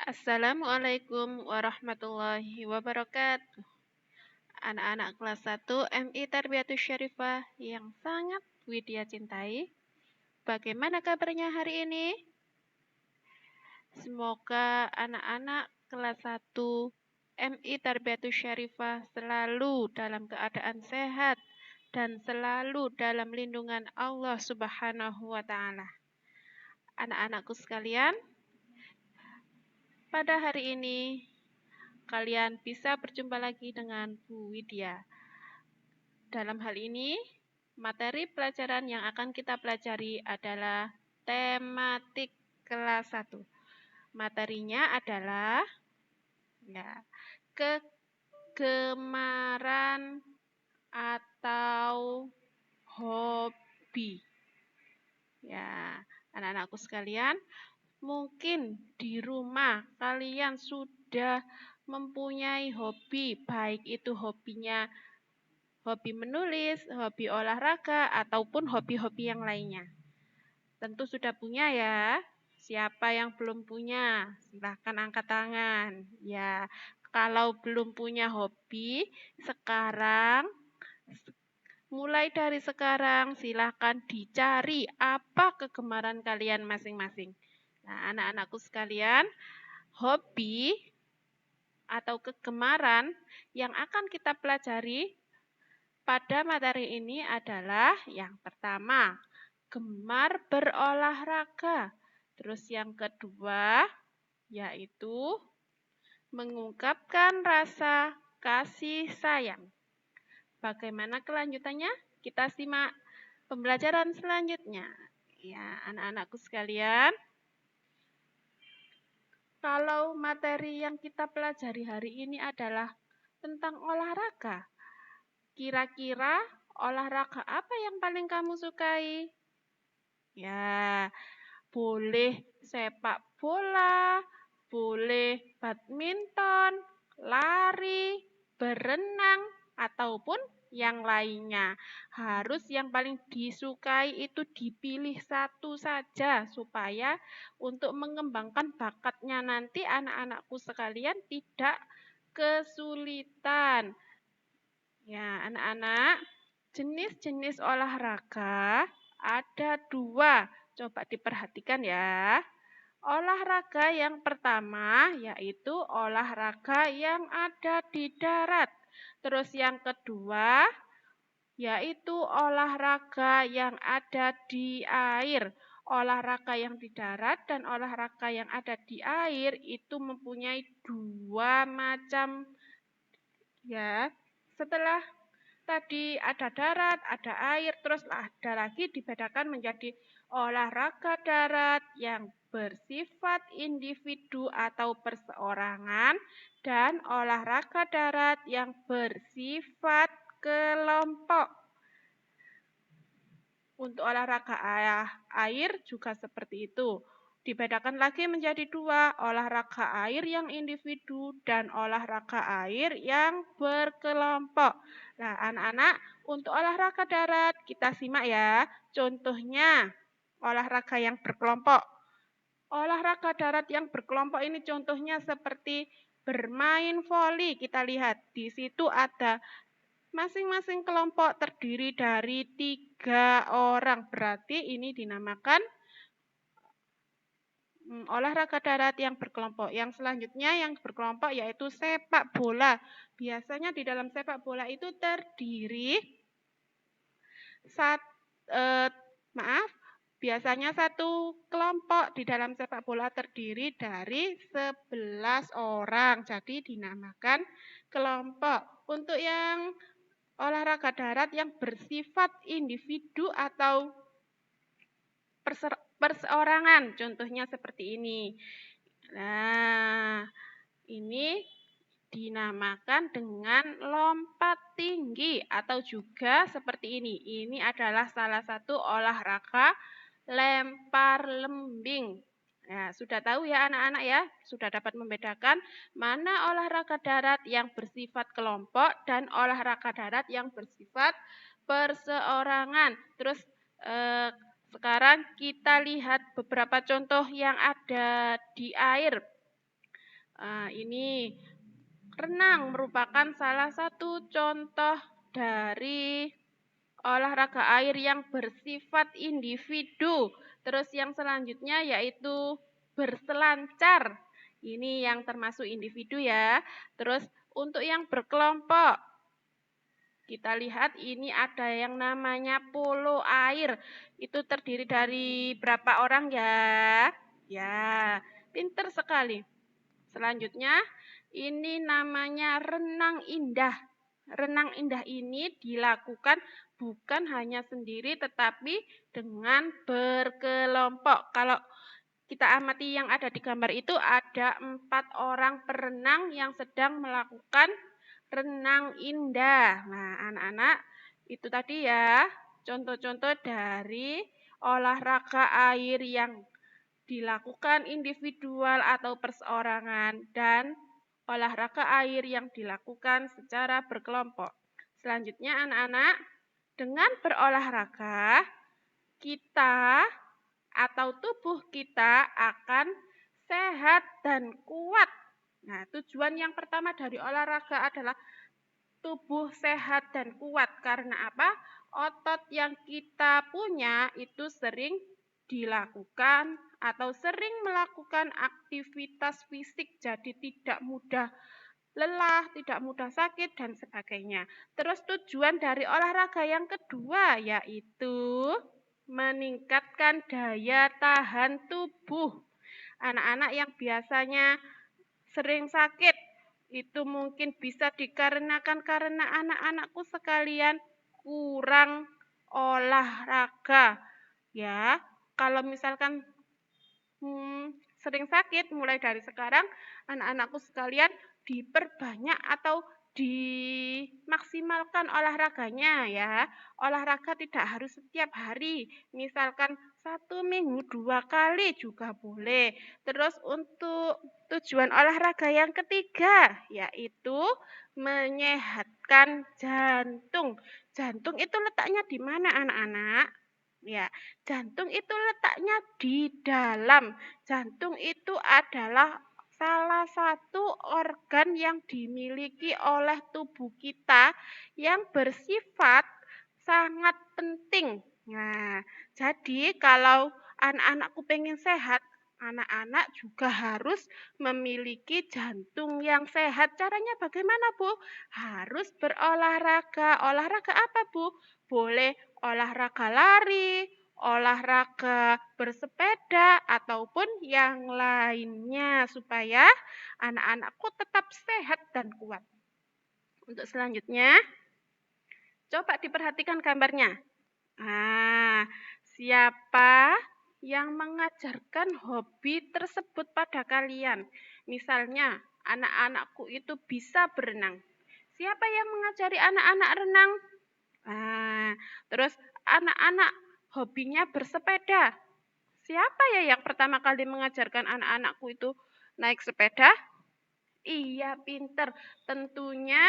Assalamualaikum warahmatullahi wabarakatuh. Anak-anak kelas 1 MI Tarbiyatus Syarifah yang sangat Widya cintai. Bagaimana kabarnya hari ini? Semoga anak-anak kelas 1 MI Tarbiyatus Syarifah selalu dalam keadaan sehat dan selalu dalam lindungan Allah Subhanahu wa taala. Anak-anakku sekalian, pada hari ini kalian bisa berjumpa lagi dengan Bu Widya. Dalam hal ini, materi pelajaran yang akan kita pelajari adalah tematik kelas 1. Materinya adalah kegemaran atau hobi. Anak-anakku sekalian, mungkin di rumah kalian sudah mempunyai hobi, baik itu hobinya hobi menulis, hobi olahraga, ataupun hobi-hobi yang lainnya. Tentu sudah punya ya. Siapa yang belum punya? Silahkan angkat tangan. Ya, kalau belum punya hobi, mulai dari sekarang silahkan dicari apa kegemaran kalian masing-masing. Nah, anak-anakku sekalian, hobi atau kegemaran yang akan kita pelajari pada materi ini adalah yang pertama, gemar berolahraga. Terus yang kedua, yaitu mengungkapkan rasa kasih sayang. Bagaimana kelanjutannya? Kita simak pembelajaran selanjutnya. Ya, anak-anakku sekalian, kalau materi yang kita pelajari hari ini adalah tentang olahraga, kira-kira olahraga apa yang paling kamu sukai? Ya, boleh sepak bola, boleh badminton, lari, berenang, ataupun yang lainnya. Harus yang paling disukai itu dipilih satu saja supaya untuk mengembangkan bakatnya nanti anak-anakku sekalian tidak kesulitan. Ya, anak-anak, jenis-jenis olahraga ada 2. Coba diperhatikan ya. Olahraga yang pertama yaitu olahraga yang ada di darat. Terus yang kedua yaitu olahraga yang ada di air. Olahraga yang di darat dan olahraga yang ada di air itu mempunyai 2 macam. Ya, setelah tadi ada darat, ada air, terus ada lagi dibedakan menjadi olahraga darat yang bersifat individu atau perseorangan dan olahraga darat yang bersifat kelompok. Untuk olahraga air juga seperti itu. Dibedakan lagi menjadi 2, olahraga air yang individu dan olahraga air yang berkelompok. Nah, anak-anak, untuk olahraga darat kita simak ya. Contohnya olahraga yang berkelompok. Olahraga darat yang berkelompok ini contohnya seperti bermain voli. Kita lihat di situ ada masing-masing kelompok terdiri dari 3 orang. Berarti ini dinamakan olahraga darat yang berkelompok. Yang selanjutnya yang berkelompok yaitu sepak bola. Biasanya di dalam sepak bola itu terdiri biasanya satu kelompok di dalam sepak bola terdiri dari 11 orang. Jadi dinamakan kelompok. Untuk yang olahraga darat yang bersifat individu atau perseorangan, contohnya seperti ini. Nah, ini dinamakan dengan lompat tinggi atau juga seperti ini. Ini adalah salah satu olahraga lempar lembing. Nah, sudah tahu ya anak-anak ya, sudah dapat membedakan mana olahraga darat yang bersifat kelompok dan olahraga darat yang bersifat perseorangan. Terus sekarang kita lihat beberapa contoh yang ada di air. Ini renang merupakan salah satu contoh dari olahraga air yang bersifat individu. Terus yang selanjutnya yaitu berselancar. Ini yang termasuk individu ya. Terus untuk yang berkelompok, kita lihat ini ada yang namanya polo air. Itu terdiri dari berapa orang ya? Ya, pinter sekali. Selanjutnya, ini namanya renang indah. Renang indah ini dilakukan bukan hanya sendiri tetapi dengan berkelompok. Kalau kita amati yang ada di gambar itu ada 4 orang perenang yang sedang melakukan renang indah. Nah, anak-anak, itu tadi ya contoh-contoh dari olahraga air yang dilakukan individual atau perseorangan dan olahraga air yang dilakukan secara berkelompok. Selanjutnya anak-anak, dengan berolahraga kita atau tubuh kita akan sehat dan kuat. Nah, tujuan yang pertama dari olahraga adalah tubuh sehat dan kuat. Karena apa? Otot yang kita punya itu sering dilakukan atau sering melakukan aktivitas fisik, jadi tidak mudah lelah, tidak mudah sakit, dan sebagainya. Terus tujuan dari olahraga yang kedua yaitu meningkatkan daya tahan tubuh. Anak-anak yang biasanya sering sakit, itu mungkin bisa dikarenakan karena anak-anakku sekalian kurang olahraga. Ya, kalau misalkan sering sakit, mulai dari sekarang anak-anakku sekalian diperbanyak atau dimaksimalkan olahraganya ya. Olahraga tidak harus setiap hari, misalkan 1 minggu 2 kali juga boleh. Terus untuk tujuan olahraga yang ketiga yaitu menyehatkan jantung. Jantung itu letaknya di mana anak-anak? Ya, jantung itu letaknya di dalam. Jantung itu adalah salah satu organ yang dimiliki oleh tubuh kita yang bersifat sangat penting. Nah, jadi kalau anak-anakku pengen sehat, anak-anak juga harus memiliki jantung yang sehat. Caranya bagaimana, Bu? Harus berolahraga. Olahraga apa, Bu? Boleh olahraga lari, olahraga bersepeda, ataupun yang lainnya supaya anak-anakku tetap sehat dan kuat. Untuk selanjutnya, coba diperhatikan gambarnya. Siapa yang mengajarkan hobi tersebut pada kalian? Misalnya, anak-anakku itu bisa berenang. Siapa yang mengajari anak-anak renang? Terus anak-anak hobinya bersepeda. Siapa ya yang pertama kali mengajarkan anak-anakku itu naik sepeda? Iya, pinter. Tentunya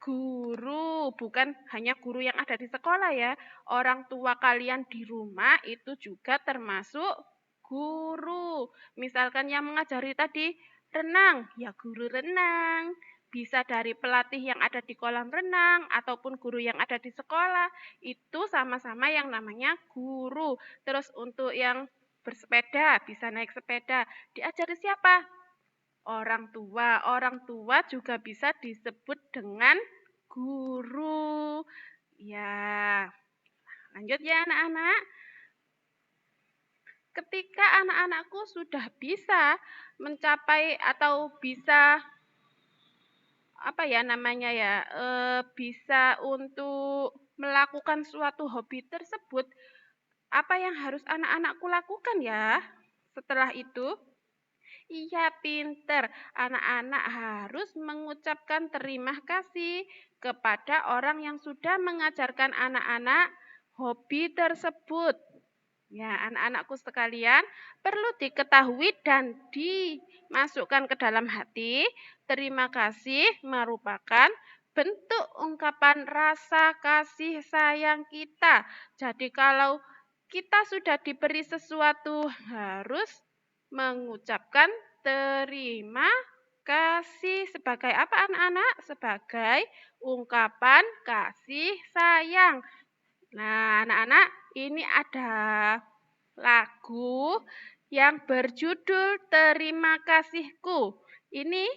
guru, bukan hanya guru yang ada di sekolah ya. Orang tua kalian di rumah itu juga termasuk guru. Misalkan yang mengajari tadi renang, ya guru renang. Bisa dari pelatih yang ada di kolam renang ataupun guru yang ada di sekolah. Itu sama-sama yang namanya guru. Terus untuk yang bersepeda, bisa naik sepeda. Diajari siapa? Orang tua. Orang tua juga bisa disebut dengan guru. Ya, lanjut ya anak-anak. Ketika anak-anakku sudah bisa mencapai atau bisa bisa untuk melakukan suatu hobi tersebut, apa yang harus anak-anakku lakukan ya? Setelah itu, iya, pinter. Anak-anak harus mengucapkan terima kasih kepada orang yang sudah mengajarkan anak-anak hobi tersebut. Ya, anak-anakku sekalian, perlu diketahui dan dimasukkan ke dalam hati. Terima kasih merupakan bentuk ungkapan rasa kasih sayang kita. Jadi kalau kita sudah diberi sesuatu harus mengucapkan terima kasih sebagai apa anak-anak? Sebagai ungkapan kasih sayang. Nah, anak-anak, ini ada lagu yang berjudul Terima Kasihku. Ini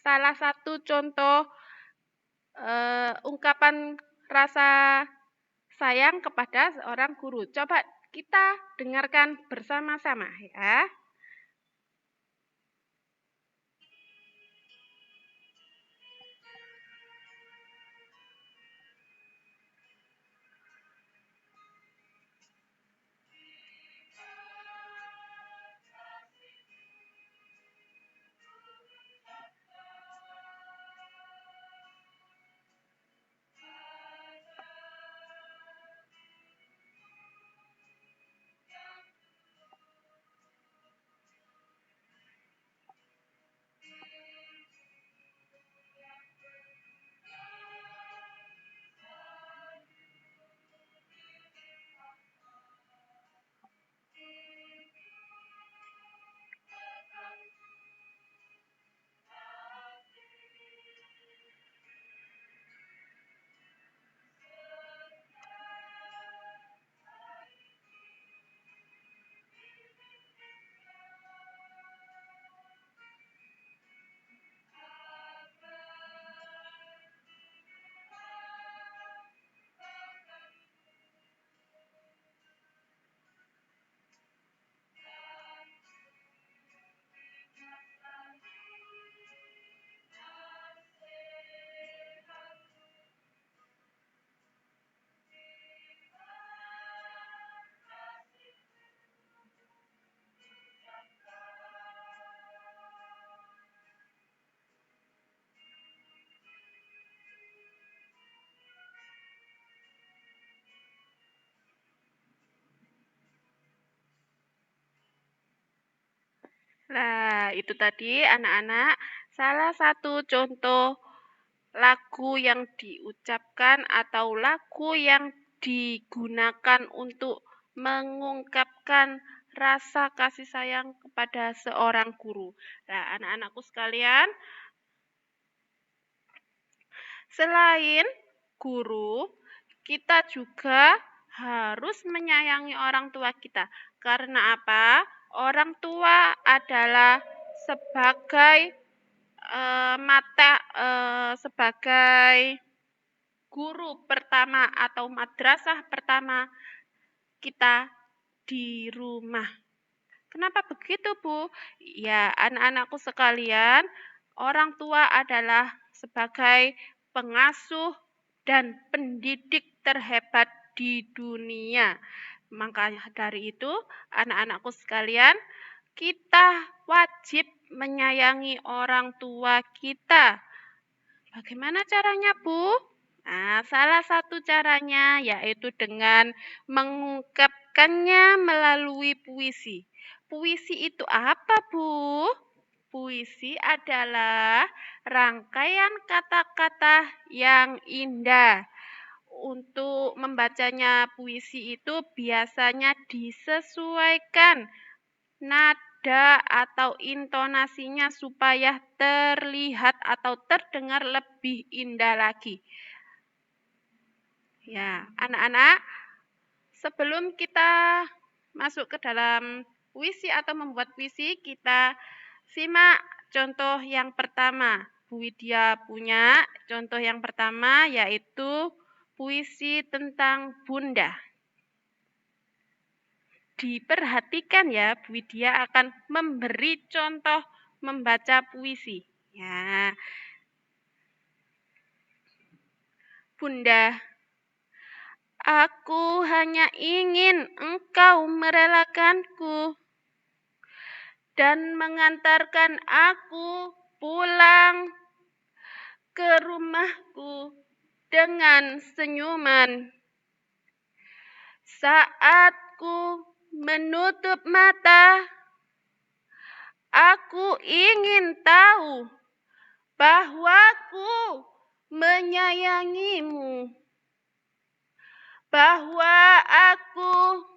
salah satu contoh ungkapan rasa sayang kepada seorang guru. Coba kita dengarkan bersama-sama ya. Nah, itu tadi anak-anak salah satu contoh lagu yang diucapkan atau lagu yang digunakan untuk mengungkapkan rasa kasih sayang kepada seorang guru. Nah, anak-anakku sekalian, selain guru, kita juga harus menyayangi orang tua kita. Karena apa? Orang tua adalah sebagai sebagai guru pertama atau madrasah pertama kita di rumah. Kenapa begitu, Bu? Ya, anak-anakku sekalian, orang tua adalah sebagai pengasuh dan pendidik terhebat di dunia. Maka dari itu, anak-anakku sekalian, kita wajib menyayangi orang tua kita. Bagaimana caranya, Bu? Nah, salah satu caranya yaitu dengan mengungkapkannya melalui puisi. Puisi itu apa, Bu? Puisi adalah rangkaian kata-kata yang indah. Untuk membacanya puisi itu biasanya disesuaikan nada atau intonasinya supaya terlihat atau terdengar lebih indah lagi. Ya, anak-anak, sebelum kita masuk ke dalam puisi atau membuat puisi, kita simak contoh yang pertama. Bu Widya punya contoh yang pertama yaitu puisi tentang Bunda. Diperhatikan ya, Bu Widya akan memberi contoh membaca puisi. Ya. Bunda, aku hanya ingin engkau merelakanku dan mengantarkan aku pulang ke rumahku dengan senyuman. Saat ku menutup mata, aku ingin tahu bahwa ku menyayangimu, bahwa aku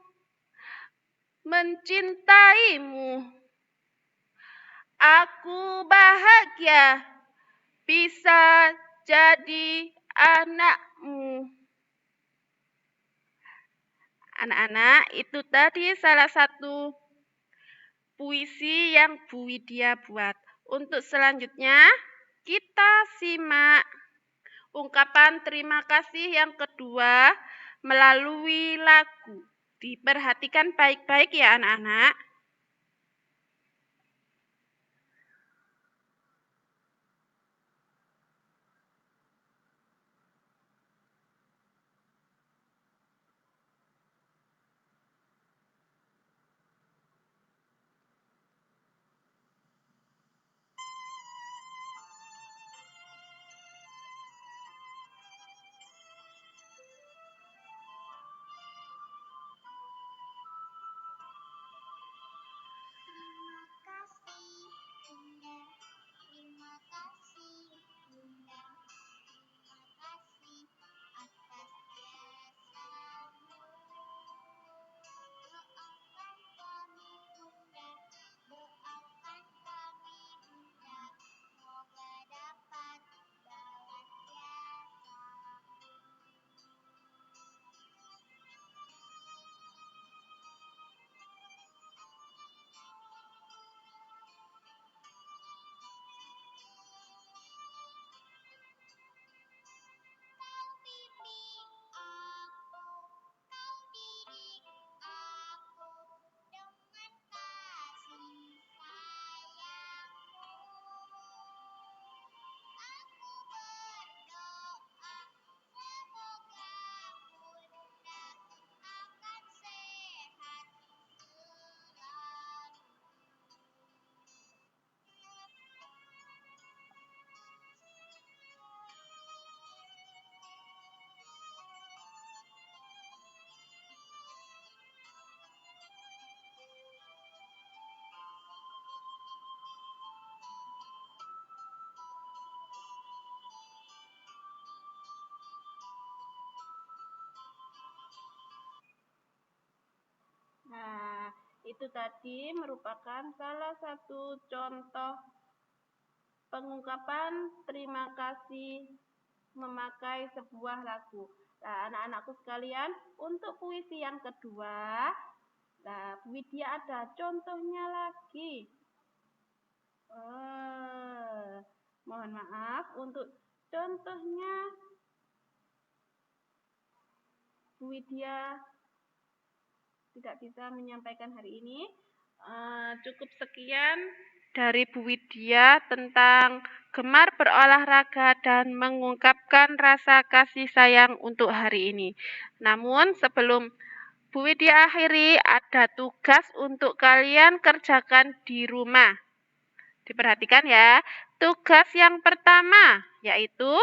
mencintaimu, bahagia bisa jadi anakmu. Anak-anak, itu tadi salah satu puisi yang Bu Widya buat. Untuk selanjutnya, kita simak ungkapan terima kasih yang kedua melalui lagu. Diperhatikan baik-baik ya anak-anak. Nah, itu tadi merupakan salah satu contoh pengungkapan terima kasih memakai sebuah lagu. Nah, anak-anakku sekalian, untuk puisi yang kedua, nah, Bu Widya ada contohnya lagi. Mohon maaf, untuk contohnya Bu Widya tidak bisa menyampaikan hari ini. Cukup sekian dari Bu Widya tentang gemar berolahraga dan mengungkapkan rasa kasih sayang untuk hari ini. Namun sebelum Bu Widya akhiri, ada tugas untuk kalian kerjakan di rumah. Diperhatikan ya. Tugas yang pertama yaitu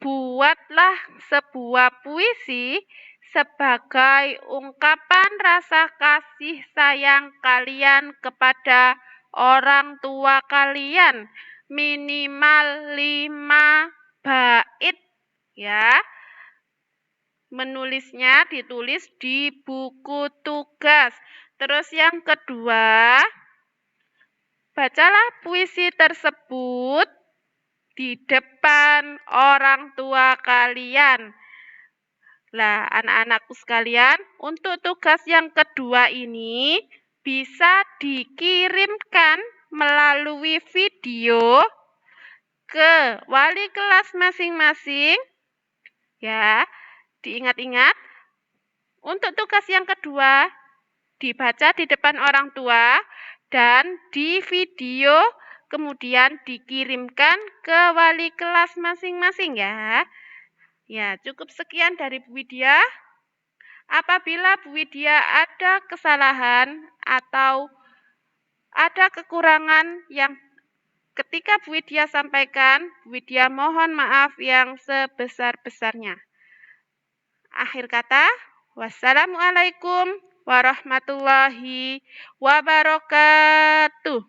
buatlah sebuah puisi sebagai ungkapan rasa kasih sayang kalian kepada orang tua kalian. Minimal 5 bait ya. Menulisnya ditulis di buku tugas. Terus yang kedua, bacalah puisi tersebut di depan orang tua kalian. Lah, anak-anakku sekalian, untuk tugas yang kedua ini bisa dikirimkan melalui video ke wali kelas masing-masing. Ya, diingat-ingat, untuk tugas yang kedua dibaca di depan orang tua dan di video kemudian dikirimkan ke wali kelas masing-masing ya. Ya, cukup sekian dari Bu Widya. Apabila Bu Widya ada kesalahan atau ada kekurangan yang ketika Bu Widya sampaikan, Bu Widya mohon maaf yang sebesar-besarnya. Akhir kata, wassalamualaikum warahmatullahi wabarakatuh.